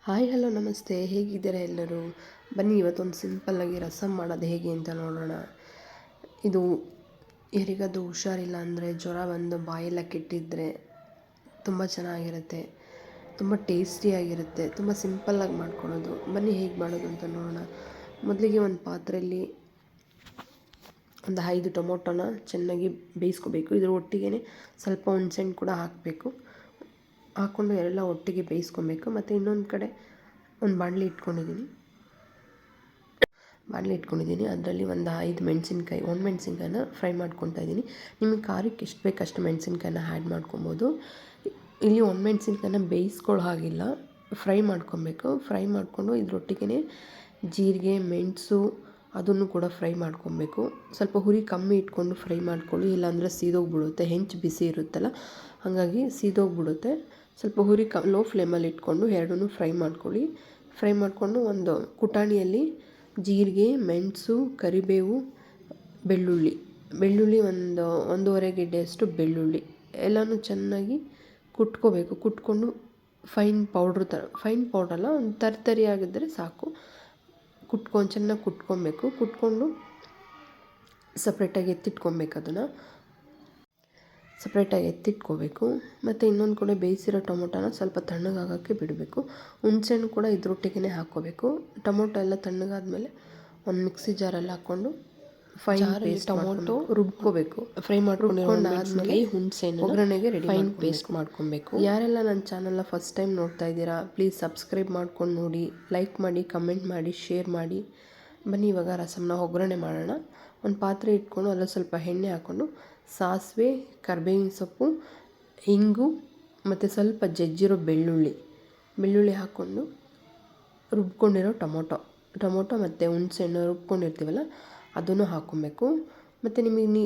Hi hello ನಮಸ್ತೆ, ಹೇಗಿದ್ದೀರಾ ಎಲ್ಲರೂ? ಬನ್ನಿ ಇವತ್ತೊಂದು ಸಿಂಪಲ್ಲಾಗಿ ರಸಮ್ ಮಾಡೋದು ಹೇಗೆ ಅಂತ ನೋಡೋಣ. ಇದು ಯಾರಿಗಾದ್ರೂ ಹುಷಾರಿಲ್ಲ ಅಂದರೆ, ಜ್ವರ ಬಂದು ಬಾಯೆಲ್ಲ ಕೆಟ್ಟಿದ್ದರೆ ತುಂಬ ಚೆನ್ನಾಗಿರುತ್ತೆ, ತುಂಬ ಟೇಸ್ಟಿಯಾಗಿರುತ್ತೆ, ತುಂಬ ಸಿಂಪಲ್ಲಾಗಿ ಮಾಡ್ಕೊಳ್ಳೋದು. ಬನ್ನಿ ಹೇಗೆ ಮಾಡೋದು ಅಂತ ನೋಡೋಣ. ಮೊದಲಿಗೆ ಒಂದು ಪಾತ್ರೆಯಲ್ಲಿ ಒಂದು 5 ಟೊಮೊಟೊನ ಚೆನ್ನಾಗಿ ಬೇಯಿಸ್ಕೋಬೇಕು. ಇದ್ರ ಒಟ್ಟಿಗೆ ಸ್ವಲ್ಪ ಹುಣಸೆಹಣ್ಣು ಕೂಡ ಹಾಕಬೇಕು. ಹಾಕ್ಕೊಂಡು ಎಲ್ಲ ಒಟ್ಟಿಗೆ ಬೇಯಿಸ್ಕೊಬೇಕು. ಮತ್ತು ಇನ್ನೊಂದು ಕಡೆ ಒಂದು ಬಾಣಲಿ ಇಟ್ಕೊಂಡಿದ್ದೀನಿ. ಅದರಲ್ಲಿ ಒಂದು 5 ಮೆಣಸಿನ್ಕಾಯಿ, ಒಣಮೆಣ್ಸಿನ್ಕಾಯಿನ ಫ್ರೈ ಮಾಡ್ಕೊತಾ ಇದ್ದೀನಿ. ನಿಮಗೆ ಖಾರಕ್ಕೆ ಎಷ್ಟು ಬೇಕು ಅಷ್ಟು ಮೆಣಸಿನ್ಕಾಯಿನ ಆ್ಯಡ್ ಮಾಡ್ಕೊಬೋದು. ಇಲ್ಲಿ ಒಣಮೆಣ್ಸಿನ್ಕಾಯಿನ ಬೇಯಿಸ್ಕೊಳ್ಳೋ ಹಾಗಿಲ್ಲ, ಫ್ರೈ ಮಾಡ್ಕೊಬೇಕು. ಫ್ರೈ ಮಾಡಿಕೊಂಡು ಇದರೊಟ್ಟಿಗೆ ಜೀರಿಗೆ, ಮೆಣಸು ಅದನ್ನು ಕೂಡ ಫ್ರೈ ಮಾಡ್ಕೊಬೇಕು. ಸ್ವಲ್ಪ ಹುರಿ ಕಮ್ಮಿ ಇಟ್ಕೊಂಡು ಫ್ರೈ ಮಾಡ್ಕೊಳ್ಳಿ, ಇಲ್ಲಾಂದರೆ ಸೀದೋಗ್ಬಿಡುತ್ತೆ. ಹೆಂಚು ಬಿಸಿ ಇರುತ್ತಲ್ಲ, ಹಾಗಾಗಿ ಸೀದೋಗ್ಬಿಡುತ್ತೆ. ಸ್ವಲ್ಪ ಹುರಿ ಲೋ ಫ್ಲೇಮಲ್ಲಿ ಇಟ್ಕೊಂಡು ಎರಡನ್ನೂ ಫ್ರೈ ಮಾಡ್ಕೊಳ್ಳಿ. ಫ್ರೈ ಮಾಡಿಕೊಂಡು ಒಂದು ಕುಟಾಣಿಯಲ್ಲಿ ಜೀರಿಗೆ, ಮೆಣಸು, ಕರಿಬೇವು, ಬೆಳ್ಳುಳ್ಳಿ ಒಂದೂವರೆ ಗೆಡ್ಡೆಯಷ್ಟು ಬೆಳ್ಳುಳ್ಳಿ ಎಲ್ಲನೂ ಚೆನ್ನಾಗಿ ಕುಟ್ಕೋಬೇಕು. ಕುಟ್ಕೊಂಡು ಫೈನ್ ಪೌಡ್ರಲ್ಲ, ಒಂದು ತರಿ ಆಗಿದ್ದರೆ ಸಾಕು. ಚೆನ್ನಾಗಿ ಕುಟ್ಕೊಂಡು ಸಪ್ರೇಟಾಗಿ ಎತ್ತಿಟ್ಕೋಬೇಕು. ಮತ್ತು ಇನ್ನೊಂದು ಕಡೆ ಬೇಯಿಸಿರೋ ಟೊಮೊಟೊನ ಸ್ವಲ್ಪ ತಣ್ಣಗಾಗೋಕ್ಕೆ ಬಿಡಬೇಕು. ಹುಣಸೆಹಣ್ಣು ಕೂಡ ಇದರೊಟ್ಟಿಗೆ ಹಾಕ್ಕೋಬೇಕು. ಟೊಮೊಟೊ ಎಲ್ಲ ತಣ್ಣಗಾದ್ಮೇಲೆ ಒಂದು ಮಿಕ್ಸಿ ಜಾರಲ್ಲಿ ಹಾಕ್ಕೊಂಡು ಟೊಮೊಟೊ ರುಬ್ಕೋಬೇಕು. ಫ್ರೈ ಮಾಡ್ಕೊಂಡಾದ್ಮೇಲೆ ಹುಣಸೆಹಣ್ಣು ಒಗ್ಗರಣೆಗೆ ಫೈನ್ ಪೇಸ್ಟ್ ಮಾಡ್ಕೊಬೇಕು. ಯಾರೆಲ್ಲ ನನ್ನ ಚಾನಲ್ನ ಫಸ್ಟ್ ಟೈಮ್ ನೋಡ್ತಾ ಇದ್ದೀರಾ, ಪ್ಲೀಸ್ ಸಬ್ಸ್ಕ್ರೈಬ್ ಮಾಡ್ಕೊಂಡು ನೋಡಿ, ಲೈಕ್ ಮಾಡಿ, ಕಮೆಂಟ್ ಮಾಡಿ, ಶೇರ್ ಮಾಡಿ. ಬನ್ನಿ ಇವಾಗ ರಸಮ್ನ ಒಗ್ಗರಣೆ ಮಾಡೋಣ. ಒಂದು ಪಾತ್ರೆ ಇಟ್ಕೊಂಡು ಅದರಲ್ಲಿ ಸ್ವಲ್ಪ ಎಣ್ಣೆ ಹಾಕ್ಕೊಂಡು ಸಾಸಿವೆ, ಕರಿಬೇವಿನ ಸೊಪ್ಪು, ಇಂಗು ಮತ್ತು ಸ್ವಲ್ಪ ಜಜ್ಜಿರೋ ಬೆಳ್ಳುಳ್ಳಿ ಹಾಕ್ಕೊಂಡು ರುಬ್ಕೊಂಡಿರೋ ಟೊಮೊಟೊ ಮತ್ತು ಹುಣಸೆಹಣ್ಣು ರುಬ್ಕೊಂಡಿರ್ತೀವಲ್ಲ ಅದನ್ನು ಹಾಕ್ಕೊಬೇಕು. ಮತ್ತು ನಿಮಗೆ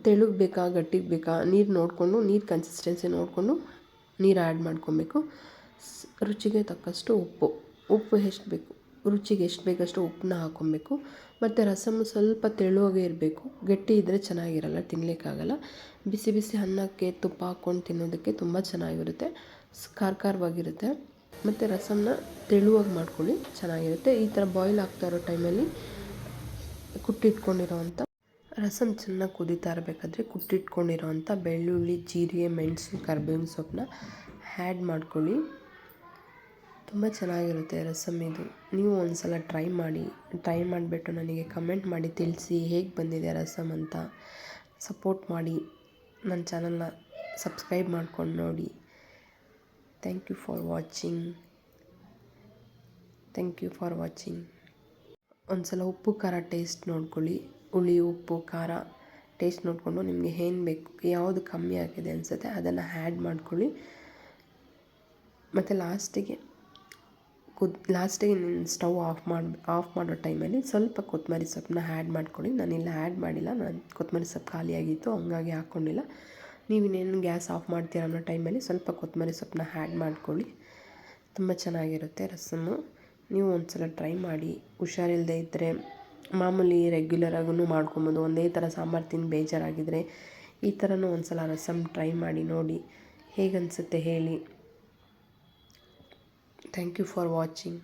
ತೆಳುಗೆ ಬೇಕಾ ಗಟ್ಟಿಗೆ ಬೇಕಾ ನೀರು ನೋಡಿಕೊಂಡು, ನೀರು ಕನ್ಸಿಸ್ಟೆನ್ಸಿ ನೋಡಿಕೊಂಡು ನೀರು ಆ್ಯಡ್ ಮಾಡ್ಕೊಬೇಕು. ರುಚಿಗೆ ತಕ್ಕಷ್ಟು ಉಪ್ಪು ರುಚಿಗೆ ಎಷ್ಟು ಬೇಕಷ್ಟು ಉಪ್ಪನ್ನ ಹಾಕ್ಕೊಬೇಕು. ಮತ್ತು ರಸಮ್ ಸ್ವಲ್ಪ ತೆಳುವಾಗೇ ಇರಬೇಕು, ಗಟ್ಟಿ ಇದ್ದರೆ ಚೆನ್ನಾಗಿರಲ್ಲ, ತಿನ್ನಲಿಕ್ಕಾಗಲ್ಲ. ಬಿಸಿ ಬಿಸಿ ಅನ್ನಕ್ಕೆ ತುಪ್ಪ ಹಾಕ್ಕೊಂಡು ತಿನ್ನೋದಕ್ಕೆ ತುಂಬ ಚೆನ್ನಾಗಿರುತ್ತೆ, ಖಾರವಾಗಿರುತ್ತೆ. ಮತ್ತು ರಸಮ್ನ ತೆಳುವಾಗಿ ಮಾಡ್ಕೊಳ್ಳಿ, ಚೆನ್ನಾಗಿರುತ್ತೆ. ಈ ಥರ ಬಾಯ್ಲ್ ಆಗ್ತಾ ಇರೋ ಟೈಮಲ್ಲಿ ಕುಟ್ಟಿಟ್ಕೊಂಡಿರೋವಂಥ ರಸಮ್ ಚೆನ್ನಾಗಿ ಕುದೀತಾ ಇರಬೇಕಾದ್ರೆ ಕುಟ್ಟಿಟ್ಕೊಂಡಿರೋವಂಥ ಬೆಳ್ಳುಳ್ಳಿ, ಜೀರಿಗೆ, ಮೆಣಸು, ಕರಿಬೇವಿನ ಸೊಪ್ಪನ್ನ ಆ್ಯಡ್ ಮಾಡ್ಕೊಳ್ಳಿ. ತುಂಬ ಚೆನ್ನಾಗಿರುತ್ತೆ ರಸಮ್ ಇದು. ನೀವು ಒಂದು ಸಲ ಟ್ರೈ ಮಾಡಿಬಿಟ್ಟು ನನಗೆ ಕಮೆಂಟ್ ಮಾಡಿ ತಿಳಿಸಿ ಹೇಗೆ ಬಂದಿದೆ ರಸಮ್ ಅಂತ. ಸಪೋರ್ಟ್ ಮಾಡಿ, ನನ್ನ ಚಾನಲ್ನ ಸಬ್ಸ್ಕ್ರೈಬ್ ಮಾಡ್ಕೊಂಡು ನೋಡಿ. Thank you for watching. ಒಂದು ಸಲ ಉಪ್ಪು ಖಾರ ಟೇಸ್ಟ್ ನೋಡ್ಕೊಳ್ಳಿ. ಹುಳಿ, ಉಪ್ಪು, ಖಾರ ಟೇಸ್ಟ್ ನೋಡಿಕೊಂಡು ನಿಮಗೆ ಏನು ಬೇಕು, ಯಾವುದು ಕಮ್ಮಿ ಆಗಿದೆ ಅನಿಸುತ್ತೆ ಅದನ್ನು ಆ್ಯಡ್ ಮಾಡ್ಕೊಳ್ಳಿ. ಮತ್ತು ಲಾಸ್ಟಿಗೆ ಸ್ಟವ್ ಆಫ್ ಮಾಡೋ ಟೈಮಲ್ಲಿ ಸ್ವಲ್ಪ ಕೊತ್ತಂಬರಿ ಸೊಪ್ಪನ್ನ ಆ್ಯಡ್ ಮಾಡ್ಕೊಳ್ಳಿ. ನಾನಿಲ್ಲ ಆ್ಯಡ್ ಮಾಡಿಲ್ಲ, ಕೊತ್ತಂಬರಿ ಸೊಪ್ಪು ಖಾಲಿಯಾಗಿತ್ತು, ಹಂಗಾಗಿ ಹಾಕ್ಕೊಂಡಿಲ್ಲ. ನೀವು ಇನ್ನೇನು ಗ್ಯಾಸ್ ಆಫ್ ಮಾಡ್ತೀರ ಅನ್ನೋ ಟೈಮಲ್ಲಿ ಸ್ವಲ್ಪ ಕೊತ್ತಂಬರಿ ಸೊಪ್ಪನ್ನ ಆ್ಯಡ್ ಮಾಡ್ಕೊಳ್ಳಿ. ತುಂಬ ಚೆನ್ನಾಗಿರುತ್ತೆ ರಸಮ್ಮು. ನೀವು ಒಂದು ಸಲ ಟ್ರೈ ಮಾಡಿ. ಹುಷಾರಿಲ್ಲದೆ ಇದ್ದರೆ ಮಾಮೂಲಿ ರೆಗ್ಯುಲರಾಗೂ ಮಾಡ್ಕೊಬೋದು. ಒಂದೇ ಥರ ಸಾಂಬಾರು ತಿಂದು ಬೇಜಾರಾಗಿದ್ದರೆ ಈ ಥರನೂ ಒಂದು ಸಲ ರಸಮ್ ಟ್ರೈ ಮಾಡಿ ನೋಡಿ, ಹೇಗನ್ಸುತ್ತೆ ಹೇಳಿ. Thank you for watching.